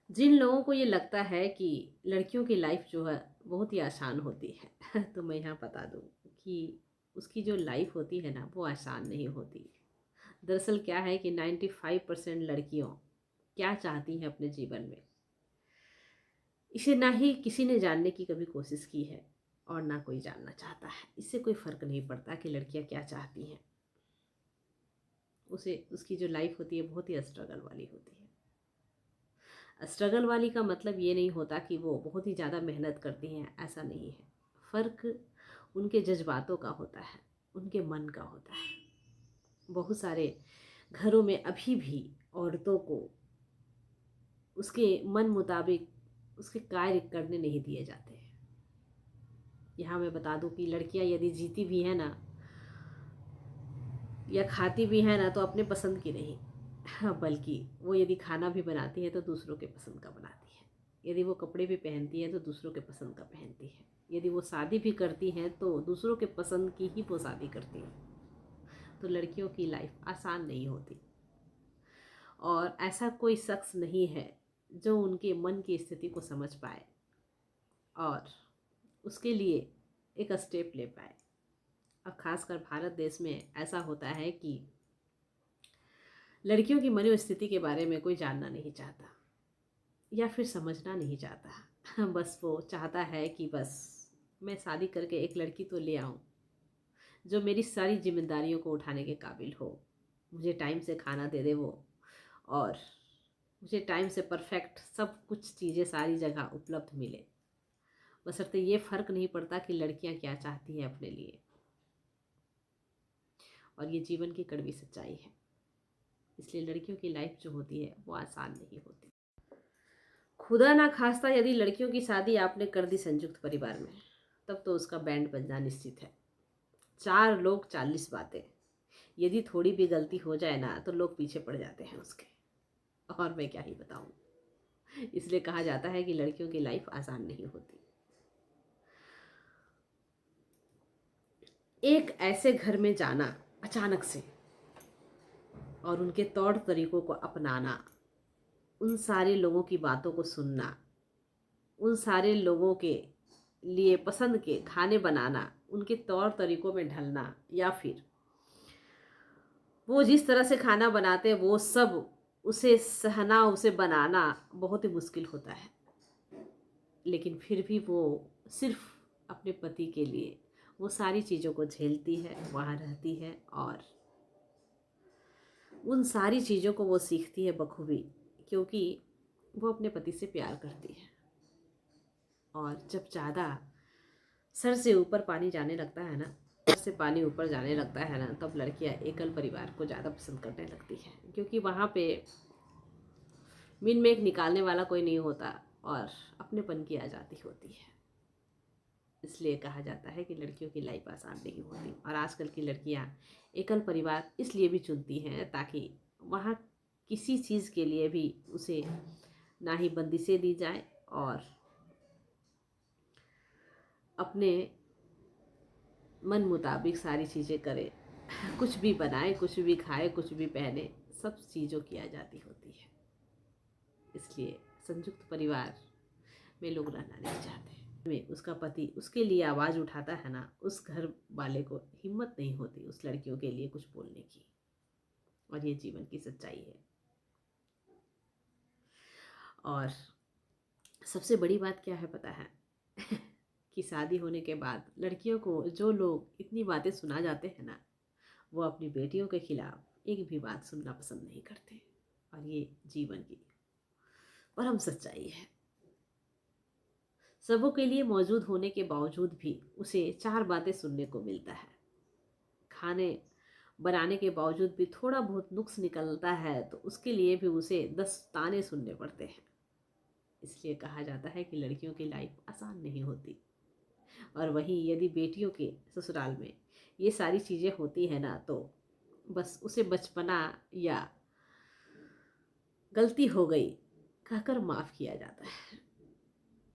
जिन लोगों को ये लगता है कि लड़कियों की लाइफ जो है बहुत ही आसान होती है तो मैं यहाँ बता दूँ कि उसकी जो लाइफ होती है ना वो आसान नहीं होती। दरअसल क्या है कि 95% लड़कियों क्या चाहती हैं अपने जीवन में, इसे ना ही किसी ने जानने की कभी कोशिश की है और ना कोई जानना चाहता है। इससे कोई फ़र्क नहीं पड़ता कि लड़कियां क्या चाहती हैं। उसे उसकी जो लाइफ होती है बहुत ही स्ट्रगल वाली होती है। स्ट्रगल वाली का मतलब ये नहीं होता कि वो बहुत ही ज़्यादा मेहनत करती हैं, ऐसा नहीं है। फ़र्क उनके जज्बातों का होता है, उनके मन का होता है। बहुत सारे घरों में अभी भी औरतों को उसके मन मुताबिक उसके कार्य करने नहीं दिए जाते हैं। यहाँ मैं बता दूं कि लड़कियां यदि जीती भी हैं ना या खाती भी हैं ना तो अपने पसंद की नहीं, हाँ, बल्कि वो यदि खाना भी बनाती है तो दूसरों के पसंद का बनाती है। यदि वो कपड़े भी पहनती है तो दूसरों के पसंद का पहनती है। यदि वो शादी भी करती हैं तो दूसरों के पसंद की ही वो शादी करती हैं। तो लड़कियों की लाइफ आसान नहीं होती और ऐसा कोई शख्स नहीं है जो उनके मन की स्थिति को समझ पाए और उसके लिए एक स्टेप ले पाए। और ख़ासकर भारत देश में ऐसा होता है कि लड़कियों की मनोस्थिति के बारे में कोई जानना नहीं चाहता या फिर समझना नहीं चाहता। बस वो चाहता है कि बस मैं शादी करके एक लड़की तो ले आऊँ जो मेरी सारी जिम्मेदारियों को उठाने के काबिल हो, मुझे टाइम से खाना दे दे वो, और मुझे टाइम से परफेक्ट सब कुछ चीज़ें सारी जगह उपलब्ध मिले। बशर्ते ये फ़र्क नहीं पड़ता कि लड़कियां क्या चाहती हैं अपने लिए। और ये जीवन की कड़वी सच्चाई है। इसलिए लड़कियों की लाइफ जो होती है वो आसान नहीं होती। खुदा ना खास्ता यदि लड़कियों की शादी आपने कर दी संयुक्त परिवार में, तब तो उसका बैंड बजना निश्चित है। 4 लोग 40 बातें। यदि थोड़ी भी गलती हो जाए ना तो लोग पीछे पड़ जाते हैं उसके। और मैं क्या ही बताऊं। इसलिए कहा जाता है कि लड़कियों की लाइफ आसान नहीं होती। एक ऐसे घर में जाना अचानक से और उनके तौर तरीकों को अपनाना, उन सारे लोगों की बातों को सुनना, उन सारे लोगों के लिए पसंद के खाने बनाना, उनके तौर तरीकों में ढलना, या फिर वो जिस तरह से खाना बनाते हैं वो सब उसे सहना, उसे बनाना बहुत ही मुश्किल होता है। लेकिन फिर भी वो सिर्फ अपने पति के लिए वो सारी चीज़ों को झेलती है, वहाँ रहती है और उन सारी चीज़ों को वो सीखती है बखूबी, क्योंकि वो अपने पति से प्यार करती है। और जब ज़्यादा सर से ऊपर पानी जाने लगता है ना, सर से पानी ऊपर जाने लगता है ना, तब लड़कियां एकल परिवार को ज़्यादा पसंद करने लगती हैं, क्योंकि वहाँ पे मिन में एक निकालने वाला कोई नहीं होता और अपनेपन की आज़ादी होती है। इसलिए कहा जाता है कि लड़कियों की लाइफ आसान नहीं होती। और आजकल की लड़कियां एकल परिवार इसलिए भी चुनती हैं ताकि वहाँ किसी चीज़ के लिए भी उसे ना ही बंदिशें दी जाए और अपने मन मुताबिक सारी चीज़ें करे। कुछ भी बनाए, कुछ भी खाए, कुछ भी पहने, सब चीज़ों की आज़ादी होती है। इसलिए संयुक्त परिवार में लोग रहना नहीं चाहते। में उसका पति उसके लिए आवाज़ उठाता है ना, उस घर वाले को हिम्मत नहीं होती उस लड़कियों के लिए कुछ बोलने की। और ये जीवन की सच्चाई है। और सबसे बड़ी बात क्या है पता है? कि शादी होने के बाद लड़कियों को जो लोग इतनी बातें सुना जाते हैं ना, वो अपनी बेटियों के खिलाफ एक भी बात सुनना पसंद नहीं करते। और ये जीवन की परम सच्चाई है। सबों के लिए मौजूद होने के बावजूद भी उसे 4 बातें सुनने को मिलता है। खाने बनाने के बावजूद भी थोड़ा बहुत नुक्स निकलता है तो उसके लिए भी उसे 10 ताने सुनने पड़ते हैं। इसलिए कहा जाता है कि लड़कियों की लाइफ आसान नहीं होती। और वहीं यदि बेटियों के ससुराल में ये सारी चीज़ें होती हैं ना, तो बस उसे बचपना या गलती हो गई कहकर माफ़ किया जाता है।